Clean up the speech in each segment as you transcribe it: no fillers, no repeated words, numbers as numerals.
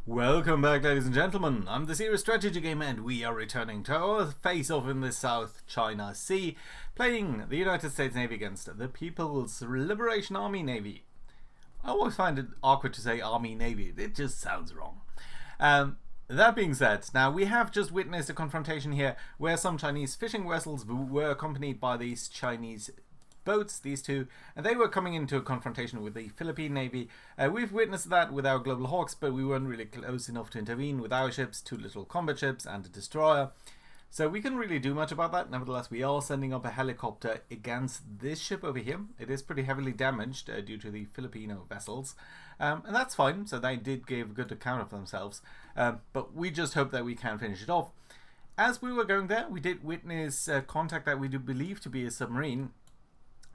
Welcome back, ladies and gentlemen. I'm the Serious Strategy Gamer, and we are returning to our face-off in the South China Sea, playing the United States Navy against the People's Liberation Army Navy. I always find it awkward to say Army Navy. It just sounds wrong. That being said, now we have just witnessed a confrontation here where some Chinese fishing vessels were accompanied by these Chinese boats, these two, and they were coming into a confrontation with the Philippine Navy. We've witnessed that with our Global Hawks, but we weren't really close enough to intervene with our ships, 2 little combat ships and a destroyer. So we couldn't really do much about that. Nevertheless, we are sending up a helicopter against this ship over here. It is pretty heavily damaged due to the Filipino vessels, and that's fine. So they did give a good account of themselves, but we just hope that we can finish it off. As we were going there, we did witness contact that we do believe to be a submarine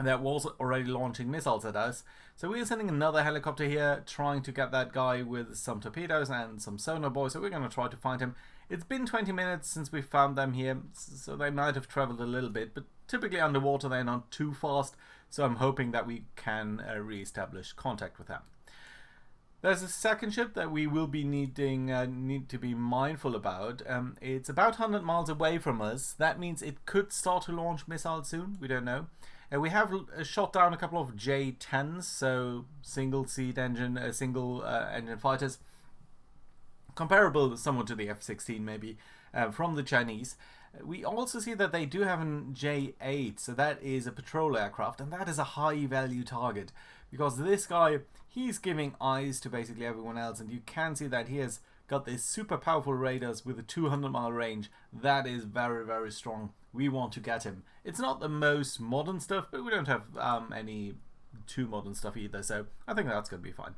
that was already launching missiles at us. So we are sending another helicopter here, trying to get that guy with some torpedoes and some sonar buoys. So we're going to try to find him. It's been 20 minutes since we found them here, so they might have traveled a little bit, but typically underwater they're not too fast, so I'm hoping that we can re-establish contact with them. There's a second ship that we will be need to be mindful about. It's about 100 miles away from us. That means it could start to launch missiles soon. We don't know. We have shot down a couple of J-10s, so single engine fighters, comparable somewhat to the F-16 maybe, from the Chinese. We also see that they do have an J-8, so that is a patrol aircraft, and that is a high value target, because this guy, he's giving eyes to basically everyone else, and you can see that he has got these super powerful radars with a 200-mile range. That is very, very strong. We want to get him. It's not the most modern stuff, but we don't have any too modern stuff either, so I think that's going to be fine.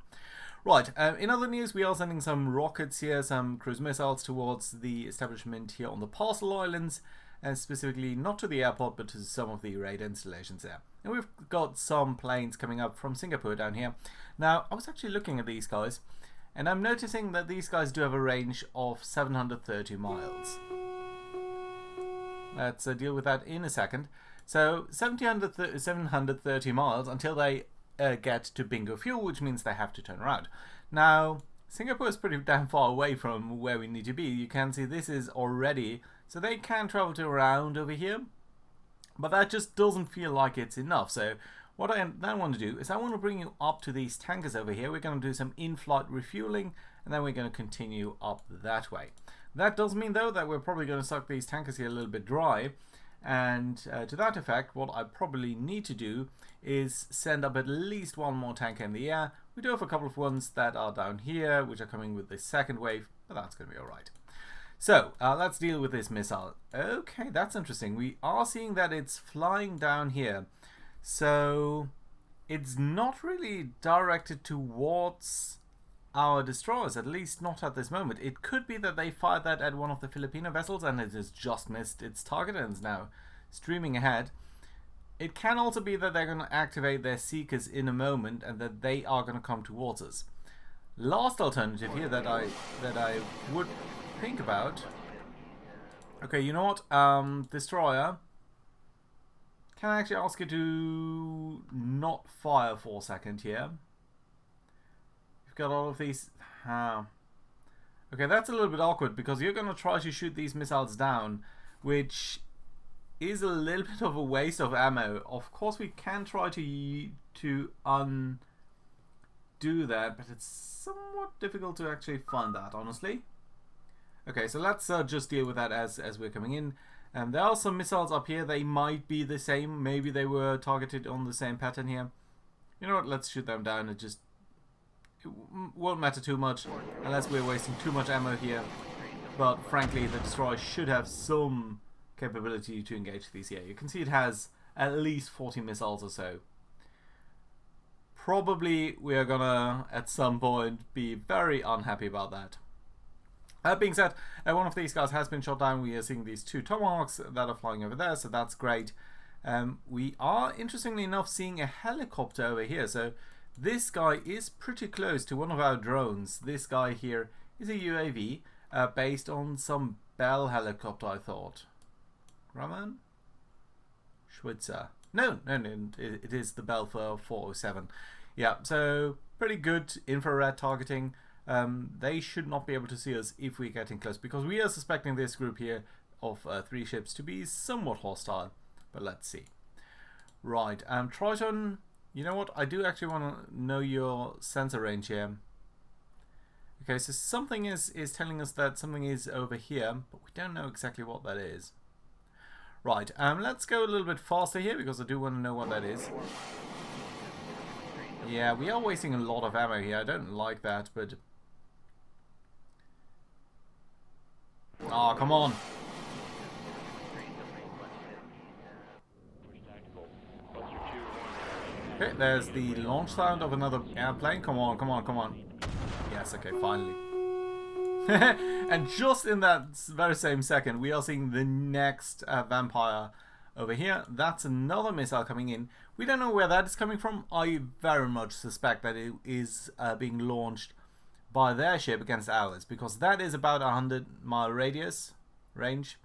Right, in other news, we are sending some rockets here, some cruise missiles towards the establishment here on the Parcel Islands, and specifically not to the airport, but to some of the radar installations there. And we've got some planes coming up from Singapore down here. Now, I was actually looking at these guys, and I'm noticing that these guys do have a range of 730 miles. Let's deal with that in a second. So 730 miles until they get to bingo fuel, which means they have to turn around. Now, Singapore is pretty damn far away from where we need to be. You can see this is already, so they can travel to around over here, but that just doesn't feel like it's enough. So what I then want to do is I want to bring you up to these tankers over here. We're going to do some in-flight refueling, and then we're going to continue up that way. That does mean, though, that we're probably going to suck these tankers here a little bit dry. And to that effect, what I probably need to do is send up at least one more tanker in the air. We do have a couple of ones that are down here, which are coming with the second wave, but that's going to be alright. So, let's deal with this missile. Okay, that's interesting. We are seeing that it's flying down here. So, it's not really directed towards our destroyers, at least not at this moment. It could be that they fired that at one of the Filipino vessels and it has just missed its target and is now streaming ahead. It can also be that they're going to activate their seekers in a moment and that they are going to come towards us. Last alternative here that I would think about. Okay, you know what? Destroyer, can I actually ask you to not fire for a second here? Got all of these. Okay, that's a little bit awkward because you're going to try to shoot these missiles down, which is a little bit of a waste of ammo. Of course, we can try to undo that, but it's somewhat difficult to actually find that, honestly. Okay, so let's just deal with that as we're coming in. There are some missiles up here. They might be the same. Maybe they were targeted on the same pattern here. You know what? Let's shoot them down. It won't matter too much unless we're wasting too much ammo here, but frankly the destroyer should have some capability to engage these here. You can see it has at least 40 missiles or so. Probably we are gonna at some point be very unhappy about that. That being said, one of these guys has been shot down. We are seeing these 2 Tomahawks that are flying over there, so that's great. We are, interestingly enough, seeing a helicopter over here. So this guy is pretty close to one of our drones. This guy here is a UAV based on some Bell helicopter, I thought. Grumman? Schwitzer. No, it is the Bell for 407. Yeah, so pretty good infrared targeting. they should not be able to see us if we're getting close, because we are suspecting this group here of 3 ships to be somewhat hostile. But let's see. Right, Triton, you know what? I do actually want to know your sensor range here. Okay, so something is telling us that something is over here, but we don't know exactly what that is. Right, let's go a little bit faster here, because I do want to know what that is. Yeah, we are wasting a lot of ammo here. I don't like that, but... Oh, come on! Okay, there's the launch sound of another airplane. Come on, come on, come on. Yes, okay, finally. And just in that very same second, we are seeing the next vampire over here. That's another missile coming in. We don't know where that is coming from. I very much suspect that it is being launched by their ship against ours, because that is about 100-mile range.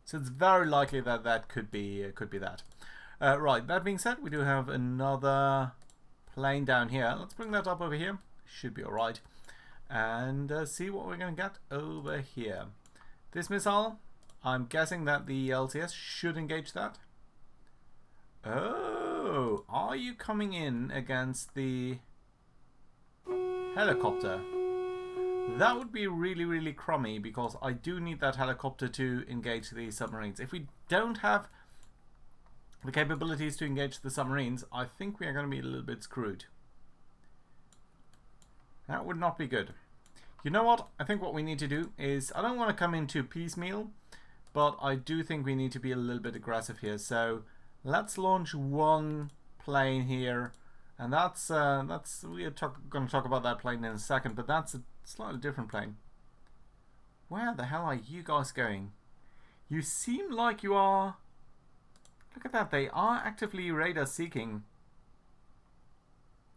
So it's very likely that that could be that. Right, that being said, we do have another plane down here. Let's bring that up over here. Should be alright. And see what we're going to get over here. This missile, I'm guessing that the LTS should engage that. Oh, are you coming in against the helicopter? That would be really, really crummy, because I do need that helicopter to engage the submarines. If we don't have the capabilities to engage the submarines, I think we are going to be a little bit screwed. That would not be good. You know what? I think what we need to do is, I don't want to come into piecemeal, but I do think we need to be a little bit aggressive here. So let's launch one plane here, and that's we are going to talk about that plane in a second, but that's a slightly different plane. Where the hell are you guys going? You seem like you are... Look at that, they are actively radar seeking.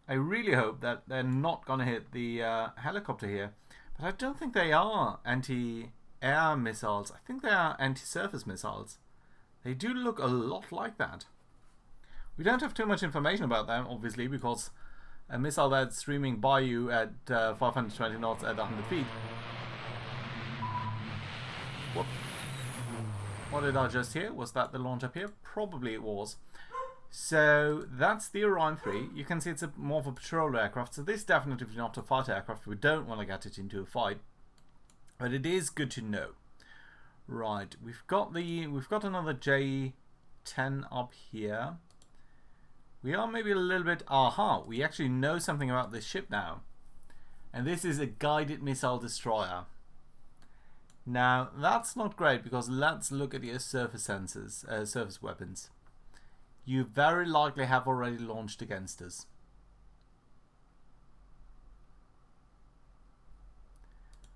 I really hope that they're not going to hit the helicopter here. But I don't think they are anti-air missiles. I think they are anti-surface missiles. They do look a lot like that. We don't have too much information about them, obviously, because a missile that's streaming by you at 520 knots at 100 feet. Whoop. What did I just hear? Was that the launch up here? Probably it was. So that's the Orion 3. You can see it's more of a patrol aircraft. So this definitely is not a fighter aircraft. We don't want to get it into a fight, but it is good to know. Right, we've got another J10 up here. We are maybe a little bit... Aha, we actually know something about this ship now. And this is a guided missile destroyer. Now, that's not great, because let's look at your surface sensors, surface weapons. You very likely have already launched against us.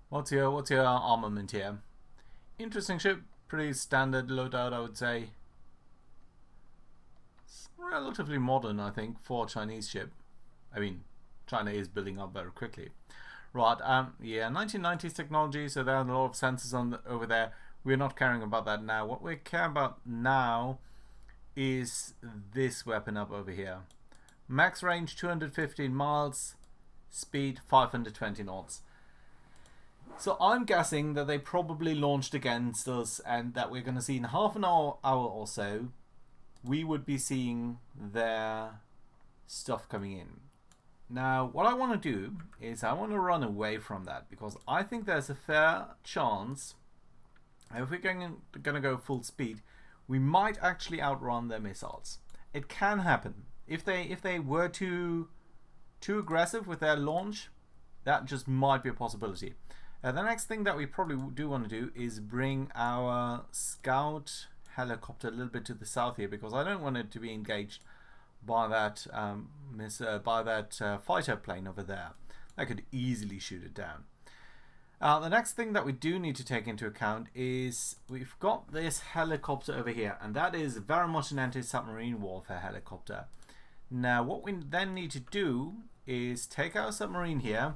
What's your armament here? Interesting ship, pretty standard loadout, I would say. It's relatively modern, I think, for a Chinese ship. I mean, China is building up very quickly. Right, yeah, 1990s technology, so there are a lot of sensors on over there. We're not caring about that now. What we care about now is this weapon up over here. Max range 215 miles, speed 520 knots. So I'm guessing that they probably launched against us, and that we're going to see in half an hour or so, we would be seeing their stuff coming in. Now, what I want to do is I want to run away from that, because I think there's a fair chance, if we're going to go full speed, we might actually outrun their missiles. It can happen. If they were too aggressive with their launch, that just might be a possibility. The next thing that we probably do want to do is bring our scout helicopter a little bit to the south here, because I don't want it to be engaged by that fighter plane over there. I could easily shoot it down. The next thing that we do need to take into account is we've got this helicopter over here, and that is very much an anti-submarine warfare helicopter. Now what we then need to do is take our submarine here,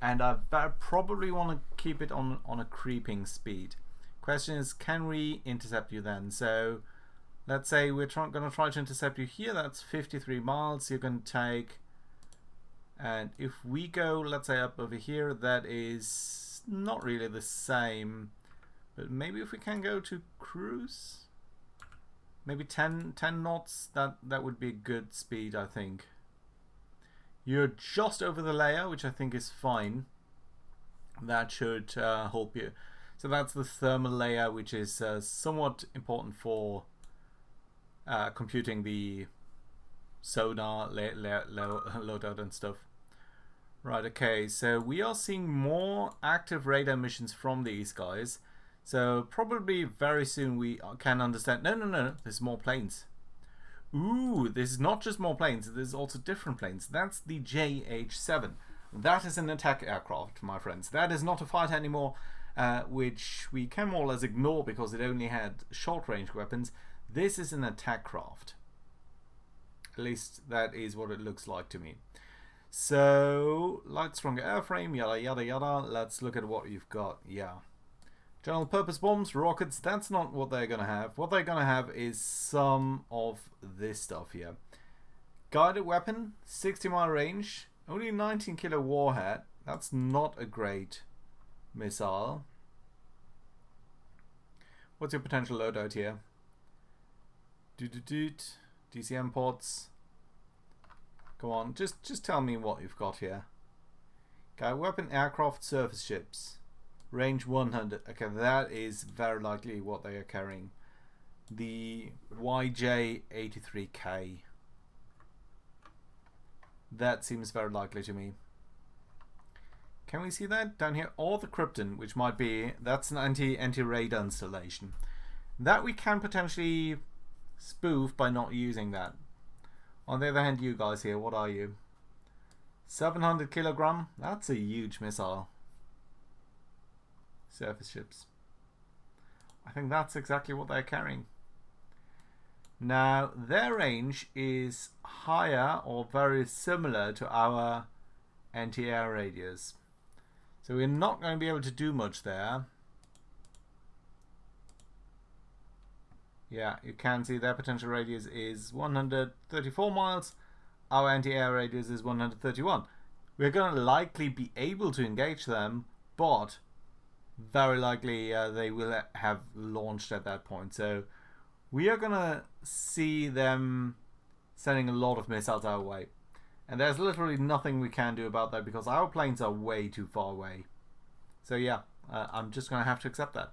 and I probably want to keep it on a creeping speed. Question is, can we intercept you then? So let's say we're going to try to intercept you here. That's 53 miles. You're going to take And if we go, let's say, up over here, that is not really the same. But maybe if we can go to cruise, maybe 10 knots, that would be a good speed, I think. You're just over the layer, which I think is fine. That should help you. So that's the thermal layer, which is somewhat important for computing the sonar loadout and stuff. Right, okay, so we are seeing more active radar missions from these guys. So probably very soon we can understand. No, there's more planes. Ooh, this is not just more planes, there's also different planes. That's the JH-7. That is an attack aircraft, my friends. That is not a fighter anymore, which we can more or less ignore because it only had short-range weapons. This is an attack craft. At least that is what it looks like to me. So, light, stronger airframe, yada yada yada. Let's look at what you've got. Yeah. General purpose bombs, rockets, that's not what they're going to have. What they're going to have is some of this stuff here. Guided weapon, 60-mile range, only 19 kilo warhead. That's not a great missile. What's your potential loadout here? DCM pods. Go on, just tell me what you've got here. Guided weapon, aircraft, surface ships. Range 100. Okay, that is very likely what they are carrying. The YJ-83K. That seems very likely to me. Can we see that down here? Or the Krypton, which might be... That's an anti-radar installation. That we can potentially spoof by not using that. On the other hand, you guys here, what are you? 700 kilogram? That's a huge missile. Surface ships. I think that's exactly what they're carrying. Now, their range is higher or very similar to our anti-air radius. So we're not going to be able to do much there. Yeah, you can see their potential radius is 134 miles. Our anti-air radius is 131. We're going to likely be able to engage them, but very likely they will have launched at that point. So we are going to see them sending a lot of missiles our way. And there's literally nothing we can do about that because our planes are way too far away. So yeah, I'm just going to have to accept that.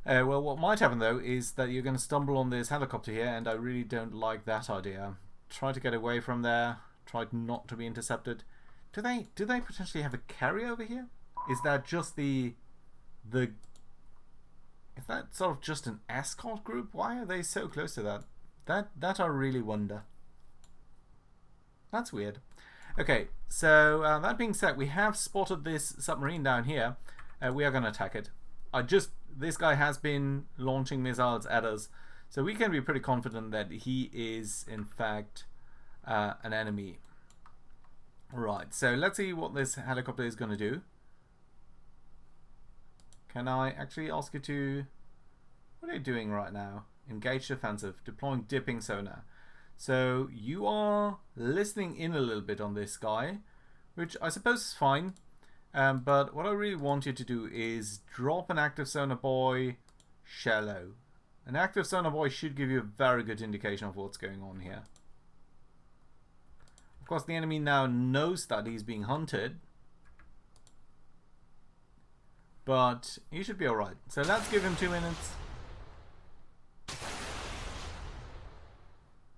Well, what might happen though is that you're going to stumble on this helicopter here, and I really don't like that idea. Try to get away from there. Try not to be intercepted. Do they potentially have a carryover here? Is that just is that sort of just an escort group? Why are they so close to that? That I really wonder. That's weird. Okay, so that being said, we have spotted this submarine down here. We are going to attack it. This guy has been launching missiles at us, so we can be pretty confident that he is in fact an enemy. Right, so let's see what this helicopter is going to do. Can I actually ask you to... What are you doing right now? Engage defensive. Deploying dipping sonar. So you are listening in a little bit on this guy, which I suppose is fine. But what I really want you to do is drop an active sonar buoy shallow. An active sonar buoy should give you a very good indication of what's going on here. Of course, the enemy now knows that he's being hunted. But he should be alright. So let's give him 2 minutes.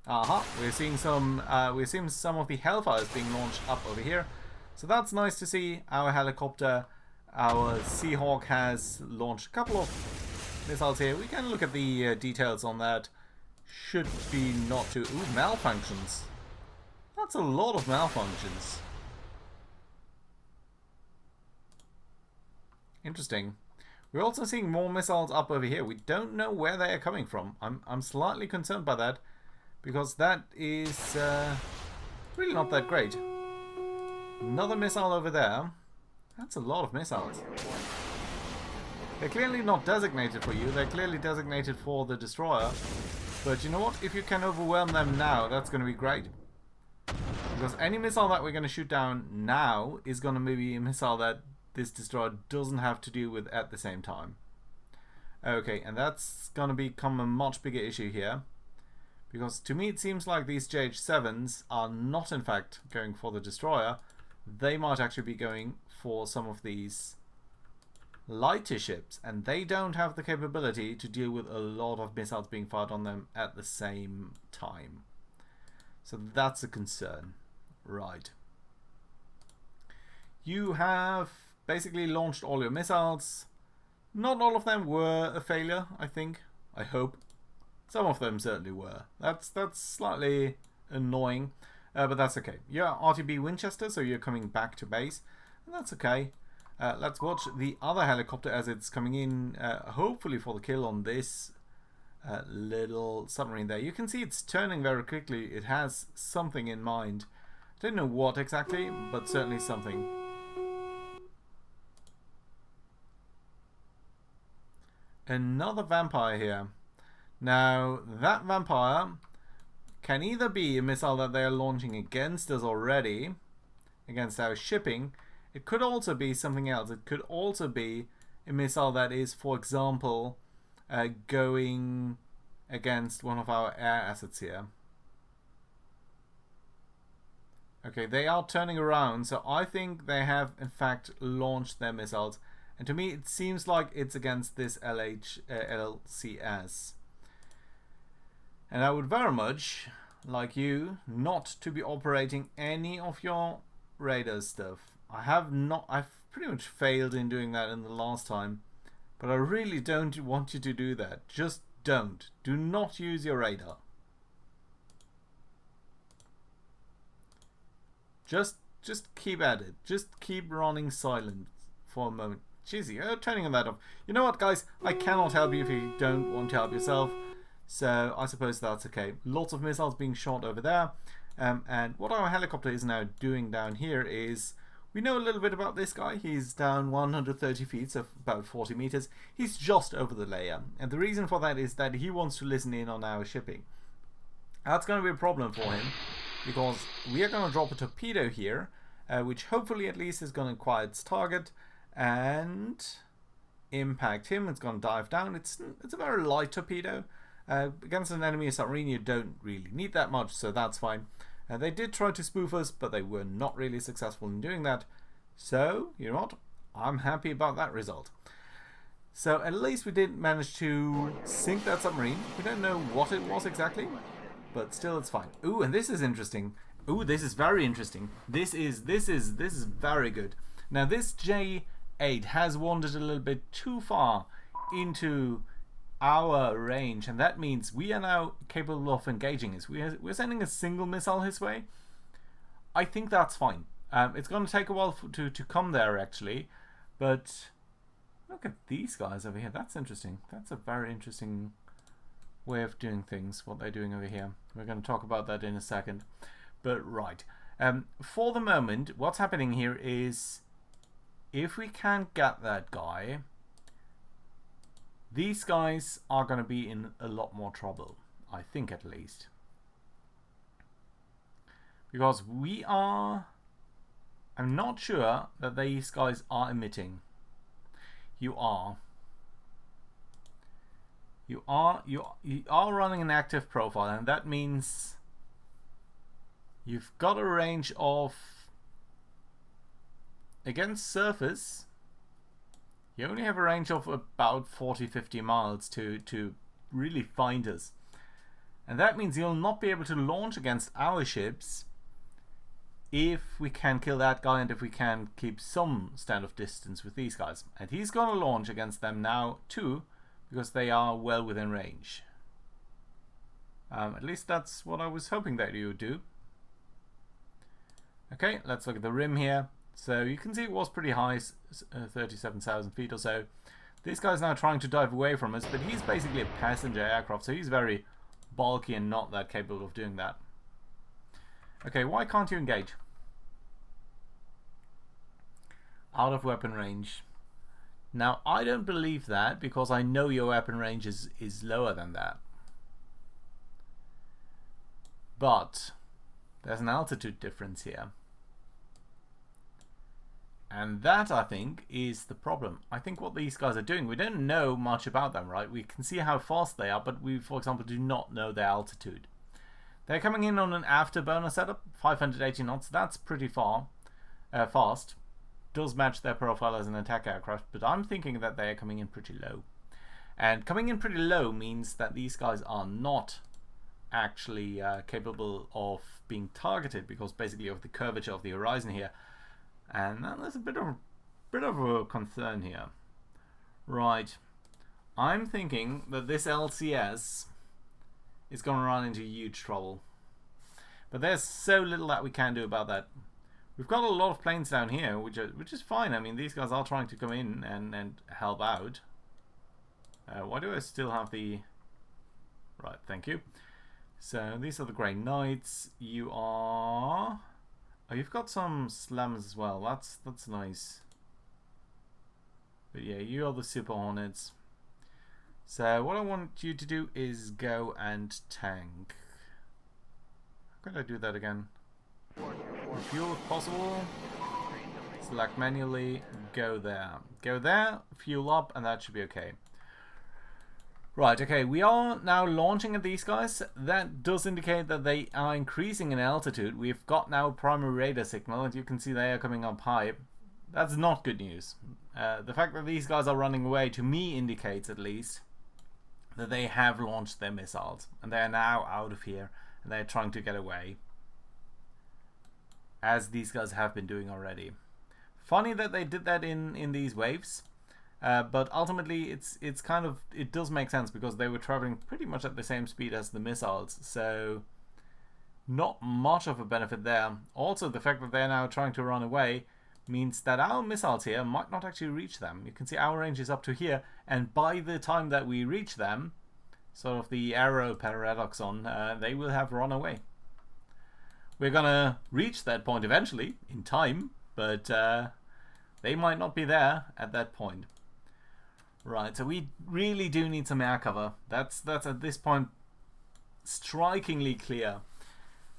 Aha, we're seeing some of the Hellfires being launched up over here. So that's nice to see. Our helicopter, our Seahawk, has launched a couple of missiles here. We can look at the details on that. Should be not too... Ooh, malfunctions. That's a lot of malfunctions. Interesting. We're also seeing more missiles up over here. We don't know where they are coming from. I'm slightly concerned by that, because that is really not that great. Another missile over there. That's a lot of missiles. They're clearly not designated for you. They're clearly designated for the destroyer. But you know what? If you can overwhelm them now, that's going to be great. Because any missile that we're going to shoot down now is going to be a missile that this destroyer doesn't have to deal with at the same time. Okay, and that's going to become a much bigger issue here. Because to me it seems like these JH-7s are not in fact going for the destroyer. They might actually be going for some of these lighter ships. And they don't have the capability to deal with a lot of missiles being fired on them at the same time. So that's a concern. Right. You have basically launched all your missiles. Not all of them were a failure, I think. I hope. Some of them certainly were. That's slightly annoying, but that's okay. You're RTB Winchester, so you're coming back to base, and that's okay. Let's watch the other helicopter as it's coming in, hopefully for the kill on this little submarine there. You can see it's turning very quickly. It has something in mind. I don't know what exactly, but certainly something. Another vampire here. Now, that vampire can either be a missile that they are launching against us already, against our shipping. It could also be something else. It could also be a missile that is, for example, going against one of our air assets here. Okay, they are turning around, so I think they have, in fact, launched their missiles. And to me, it seems like it's against this LCS. And I would very much like you not to be operating any of your radar stuff. I've pretty much failed in doing that in the last time. But I really don't want you to do that. Just don't. Do not use your radar. Just keep at it. Just keep running silent for a moment. Jeez, you're turning that off. You know what, guys? I cannot help you if you don't want to help yourself. So I suppose that's okay. Lots of missiles being shot over there. And what our helicopter is now doing down here is... We know a little bit about this guy. He's down 130 feet, so about 40 meters. He's just over the layer. And the reason for that is that he wants to listen in on our shipping. That's going to be a problem for him, because we are going to drop a torpedo here, which hopefully at least is going to acquire its target and impact him. It's going to dive down. It's a very light torpedo. Against an enemy submarine, you don't really need that much, so that's fine. They did try to spoof us, but they were not really successful in doing that. So, you know what? I'm happy about that result. So, at least we did manage to sink that submarine. We don't know what it was exactly, but still it's fine. Ooh, and this is interesting. Ooh, this is very interesting. This is very good. Now, this J8 has wandered a little bit too far into our range, and that means we are now capable of engaging us. We're sending a single missile his way. I think that's fine. It's going to take a while to come there, actually, but look at these guys over here. That's interesting. That's a very interesting way of doing things, what they're doing over here. We're going to talk about that in a second. But right, for the moment, what's happening here is if we can get that guy, these guys are going to be in a lot more trouble, I think, at least. Because we are... I'm not sure that these guys are emitting. You are. You are running an active profile, and that means you've got a range of... Against surface, you only have a range of about 40-50 miles to really find us. And that means you'll not be able to launch against our ships if we can kill that guy and if we can keep some standoff distance with these guys. And he's going to launch against them now too, because they are well within range. At least that's what I was hoping that you would do. Okay, let's look at the rim here. So you can see it was pretty high, 37,000 feet or so. This guy's now trying to dive away from us, but he's basically a passenger aircraft, so he's very bulky and not that capable of doing that. Okay, why can't you engage? Out of weapon range. Now, I don't believe that, because I know your weapon range is lower than that. But There's an altitude difference here. And that, I think, is the problem. I think what these guys are doing, we don't know much about them, right? We can see how fast they are, but we, for example, do not know their altitude. They're coming in on an afterburner setup, 580 knots. That's pretty fast. Does match their profile as an attack aircraft, but I'm thinking that they are coming in pretty low. And coming in pretty low means that these guys are not actually capable of being targeted, because basically of the curvature of the horizon here. And there's a bit of a concern here. Right. I'm thinking that this LCS is going to run into huge trouble. But there's so little that we can do about that. We've got a lot of planes down here, which is fine. I mean, these guys are trying to come in and help out. Why do I still have the... Right, thank you. So these are the Grey Knights. You are... Oh, you've got some slams as well. That's nice. But yeah, you are the Super Hornets. So what I want you to do is go and tank. How could I do that again? Fuel if possible. Select manually. Go there. Go there. Fuel up, and that should be okay. Right, okay, we are now launching at these guys. That does indicate that they are increasing in altitude. We've got now primary radar signal, and you can see they are coming up high. That's not good news. The fact that these guys are running away, to me, indicates at least that they have launched their missiles, and they are now out of here, and they're trying to get away, as these guys have been doing already. Funny that they did that in these waves. But ultimately, it's kind of, it does make sense, because they were traveling pretty much at the same speed as the missiles, so not much of a benefit there. Also, the fact that they're now trying to run away means that our missiles here might not actually reach them. You can see our range is up to here, and by the time that we reach them, sort of the arrow paradoxon, they will have run away. We're gonna reach that point eventually, in time, but they might not be there at that point. Right, so we really do need some air cover. That's at this point strikingly clear,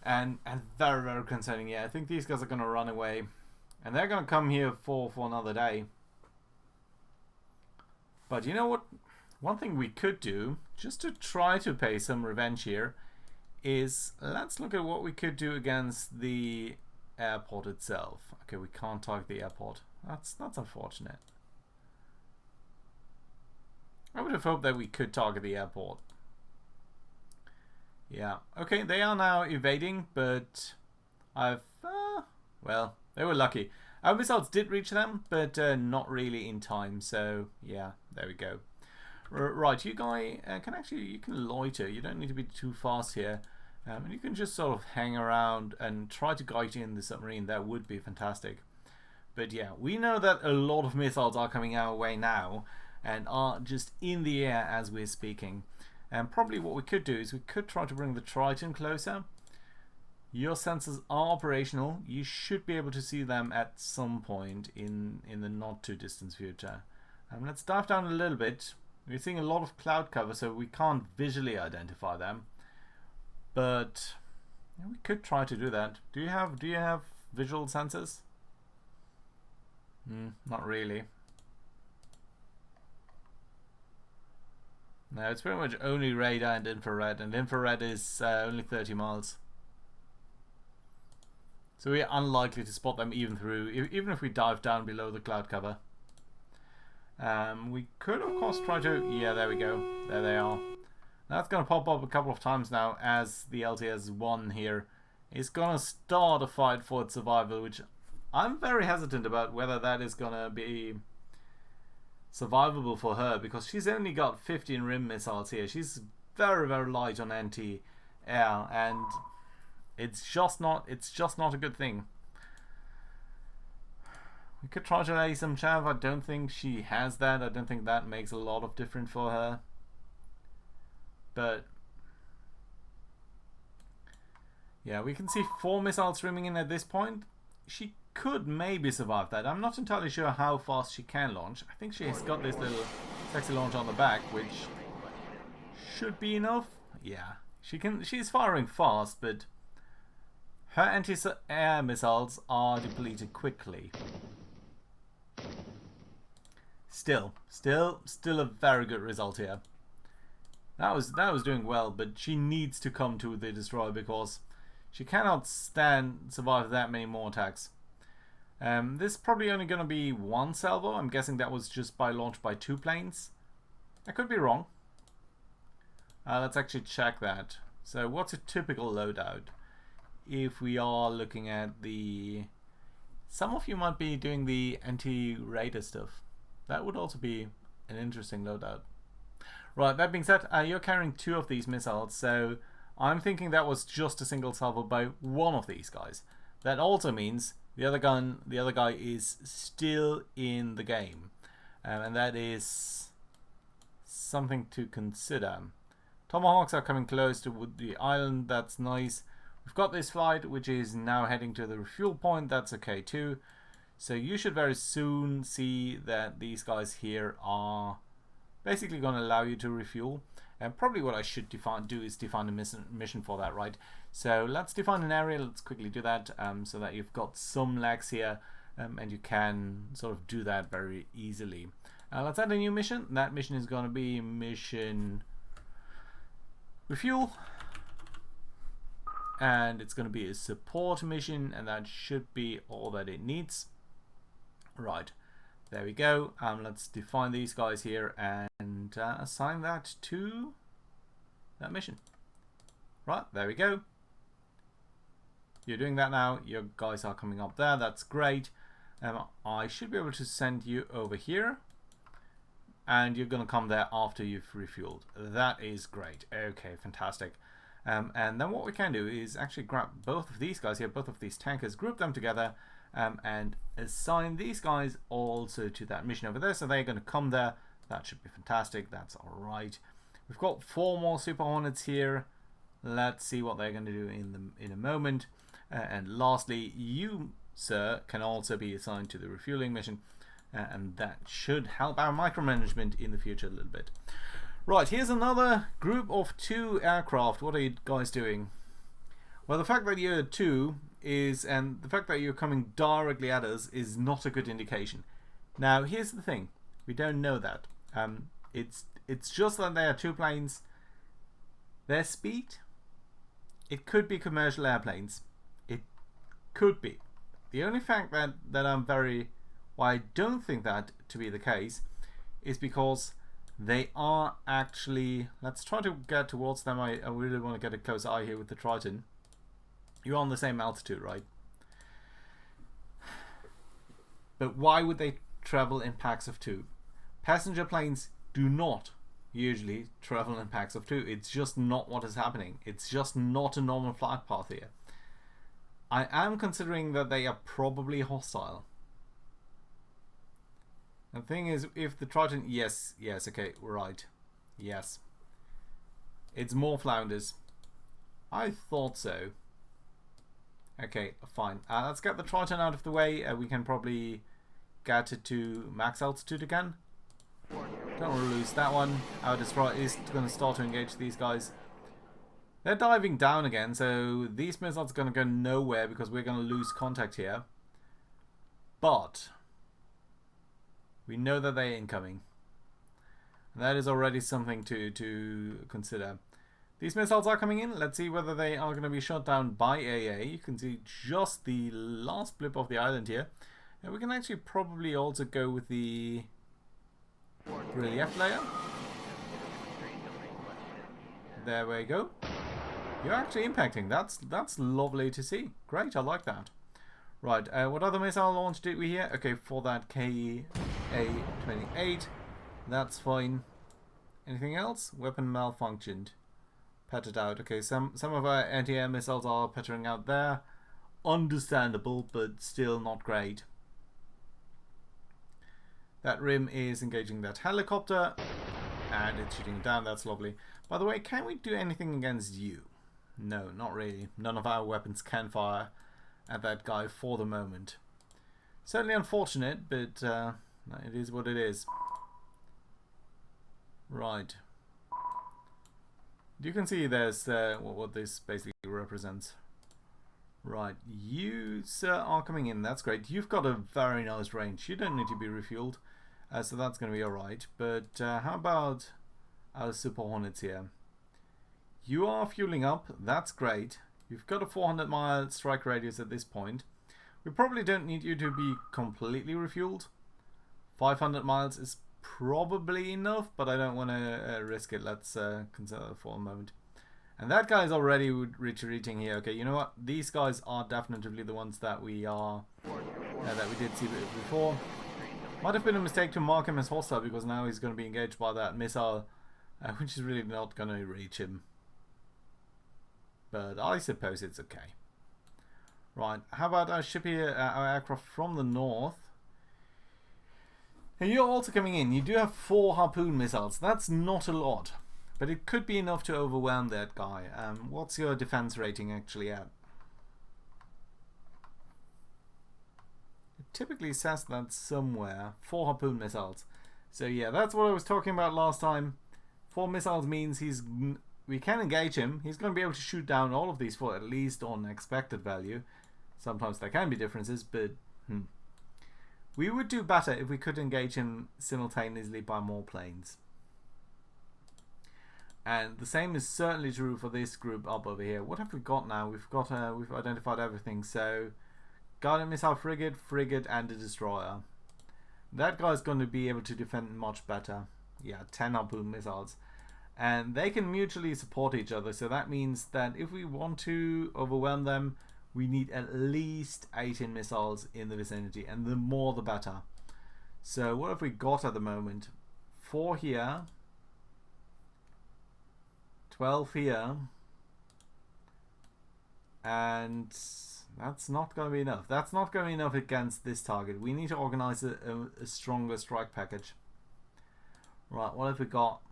and very, very concerning. Yeah, I think these guys are going to run away, and they're going to come here for another day. But you know what? One thing we could do, just to try to pay some revenge here, is let's look at what we could do against the airport itself. Okay, we can't target the airport. That's unfortunate. I would have hoped that we could target the airport. Yeah. Okay, they are now evading, but well, they were lucky. Our missiles did reach them, but not really in time. So yeah, there we go. Right, you guy you can loiter. You don't need to be too fast here. And you can just sort of hang around and try to guide in the submarine. That would be fantastic. But yeah, we know that a lot of missiles are coming our way now and are just in the air as we're speaking. And probably what we could do is we could try to bring the Triton closer. Your sensors are operational. You should be able to see them at some point in the not too distant future. Let's dive down a little bit. We're seeing a lot of cloud cover, so we can't visually identify them. But yeah, we could try to do that. Do you have visual sensors? Not really. No, it's pretty much only radar and infrared is only 30 miles. So we're unlikely to spot them even if we dive down below the cloud cover. We could of course try to, yeah, there we go. There they are. That's going to pop up a couple of times now as the LTS-1 here is going to start a fight for its survival, which I'm very hesitant about whether that is going to be survivable for her, because she's only got 15 rim missiles here. She's very, very light on anti-air, and it's just not a good thing. We could try to lay some chav. I don't think she has that. I don't think that makes a lot of difference for her. But yeah, we can see 4 missiles streaming in at this point. She could maybe survive that. I'm not entirely sure how fast she can launch. I think she's got this little sexy launch on the back, which should be enough. Yeah, she can. She's firing fast, but Her anti-air missiles are depleted quickly. Still a very good result here. That was doing well, but she needs to come to the destroyer because she cannot survive that many more attacks. This is probably only going to be one salvo. I'm guessing that was just launched by 2 planes. I could be wrong. Let's actually check that. So what's a typical loadout? If we are looking at the... Some of you might be doing the anti-radar stuff. That would also be an interesting loadout. Right, that being said, you're carrying 2 of these missiles, so I'm thinking that was just a single salvo by one of these guys. That also means the other guy is still in the game, and that is something to consider. Tomahawks are coming close to the island. That's nice. We've got this flight, which is now heading to the refuel point. That's okay too. So you should very soon see that these guys here are basically going to allow you to refuel. And probably what I should do is define a mission for that, right? So let's define an area. Let's quickly do that so that you've got some legs here and you can sort of do that very easily. Let's add a new mission. That mission is going to be mission refuel. And it's going to be a support mission, and that should be all that it needs. Right, there we go. Let's define these guys here and assign that to that mission. Right, there we go. You're doing that now. Your guys are coming up there. That's great. I should be able to send you over here, and you're going to come there after you've refueled. That is great. Okay, fantastic. And then what we can do is actually grab both of these guys here, both of these tankers, group them together, and assign these guys also to that mission over there. So they're going to come there. That should be fantastic. That's all right. We've got 4 more Super Hornets here. Let's see what they're going to do in a moment. And lastly, you, sir, can also be assigned to the refueling mission, and that should help our micromanagement in the future a little bit. Right, here's another group of 2 aircraft. What are you guys doing? Well, the fact that you're 2 is, and the fact that you're coming directly at us is not a good indication. Now, here's the thing. We don't know that. It's just that there are 2 planes. Their speed, it could be commercial airplanes. It could be. The only fact that why I don't think that to be the case is because they are actually... Let's try to get towards them. I really want to get a close eye here with the Triton. You're on the same altitude, right? But why would they travel in packs of 2? Passenger planes do not usually travel in packs of 2. It's just not what is happening. It's just not a normal flight path here. I am considering that they are probably hostile. The thing is, if the Triton... Yes, okay, right. Yes. It's more flounders. I thought so. Okay, fine. Let's get the Triton out of the way. We can probably get it to max altitude again. Don't want to lose that one. Our destroyer is going to start to engage these guys. They're diving down again, so these missiles are going to go nowhere because we're going to lose contact here. But we know that they're incoming. And that is already something to consider. These missiles are coming in. Let's see whether they are going to be shot down by AA. You can see just the last blip of the island here. And we can actually probably also go with the relief layer. There we go. You're actually impacting. That's lovely to see. Great, I like that. Right, what other missile launch did we hear? Okay, for that KA-28. That's fine. Anything else? Weapon malfunctioned. Petted out. Okay, some of our anti-air missiles are pettering out there. Understandable, but still not great. That rim is engaging that helicopter, and it's shooting down. That's lovely. By the way, can we do anything against you? No, not really. None of our weapons can fire at that guy for the moment. Certainly unfortunate, but it is what it is. Right. You can see there's what this basically represents. Right, you, sir, are coming in. That's great. You've got a very nice range. You don't need to be refueled, so that's going to be alright. But how about our Super Hornets here? You are fueling up. That's great. You've got a 400-mile strike radius at this point. We probably don't need you to be completely refueled. 500 miles is probably enough, but I don't want to risk it. Let's consider it for a moment. And that guy's already retreating here. Okay, you know what? These guys are definitely the ones that we are that we did see before. Might have been a mistake to mark him as hostile because now he's going to be engaged by that missile, which is really not going to reach him. But I suppose it's okay. Right, how about our ship here, our aircraft from the north? Now you're also coming in. You do have 4 harpoon missiles. That's not a lot. But it could be enough to overwhelm that guy. What's your defense rating actually at? It typically says that somewhere. 4 harpoon missiles. So yeah, that's what I was talking about last time. 4 missiles means we can engage him. He's going to be able to shoot down all of these 4, at least on expected value. Sometimes there can be differences, but we would do better if we could engage him simultaneously by more planes. And the same is certainly true for this group up over here. What have we got now? We've identified everything. So, Guided Missile Frigate, and a Destroyer. That guy's going to be able to defend much better. Yeah, 10 harpoon missiles. And they can mutually support each other. So that means that if we want to overwhelm them, we need at least 18 missiles in the vicinity. And the more the better. So what have we got at the moment? 4 here. 12 here, and that's not going to be enough. That's not going to be enough against this target. We need to organize a stronger strike package. Right, what have we got?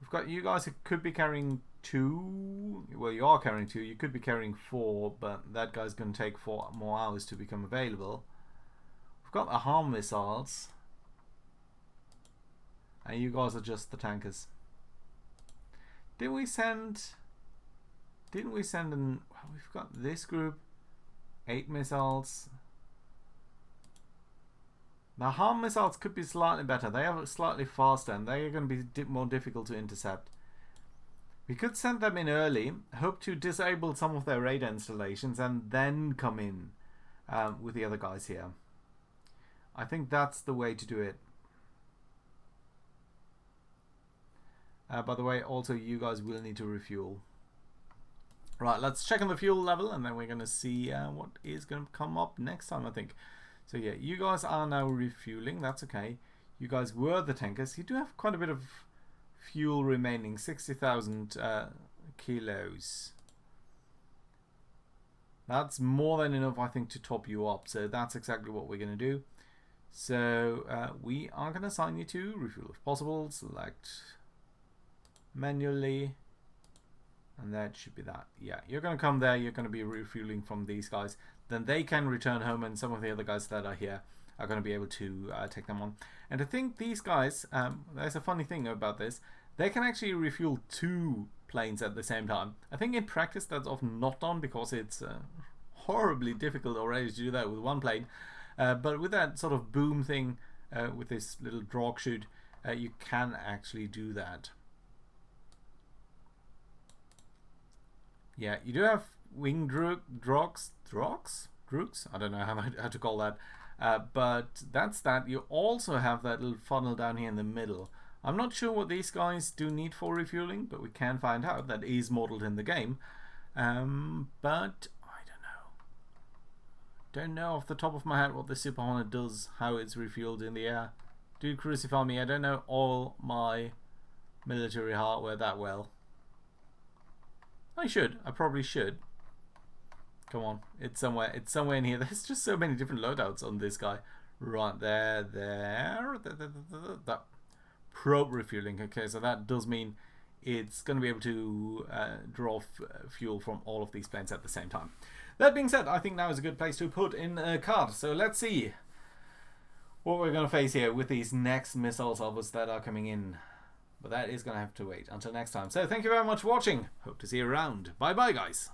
We've got you guys who could be carrying 2. Well, you are carrying 2. You could be carrying 4, but that guy's going to take 4 more hours to become available. We've got the harm missiles, and you guys are just the tankers. Didn't we send an... We've got this group, 8 missiles. The harm missiles could be slightly better. They are slightly faster and they are going to be more difficult to intercept. We could send them in early, hope to disable some of their radar installations, and then come in with the other guys here. I think that's the way to do it. By the way, also you guys will need to refuel. Right, let's check on the fuel level and then we're going to see what is going to come up next time, I think. So yeah, you guys are now refueling. That's okay. You guys were the tankers. You do have quite a bit of fuel remaining. 60,000 kilos. That's more than enough, I think, to top you up. So that's exactly what we're going to do. So we are going to assign you to refuel if possible. Select... manually, and that should be that. Yeah, you're going to come there, you're going to be refueling from these guys, then they can return home, and some of the other guys that are here are going to be able to take them on. And I think these guys, there's a funny thing about this, they can actually refuel 2 planes at the same time. I think in practice that's often not done because it's horribly difficult already to do that with 1 plane, but with that sort of boom thing, with this little drog chute, you can actually do that. Yeah, you do have wing drogs? I don't know how to call that. But that's that. You also have that little funnel down here in the middle. I'm not sure what these guys do need for refueling, but we can find out. That is modeled in the game. But I don't know. Don't know off the top of my head what the Super Hornet does, how it's refueled in the air. Do crucify me, I don't know all my military hardware that well. I should. I probably should. Come on. It's somewhere in here. There's just so many different loadouts on this guy. Right there. That probe refueling. Okay, so that does mean it's going to be able to draw fuel from all of these planes at the same time. That being said, I think now is a good place to put in a card. So let's see what we're going to face here with these next missiles of us that are coming in. But that is going to have to wait until next time. So thank you very much for watching. Hope to see you around. Bye bye, guys.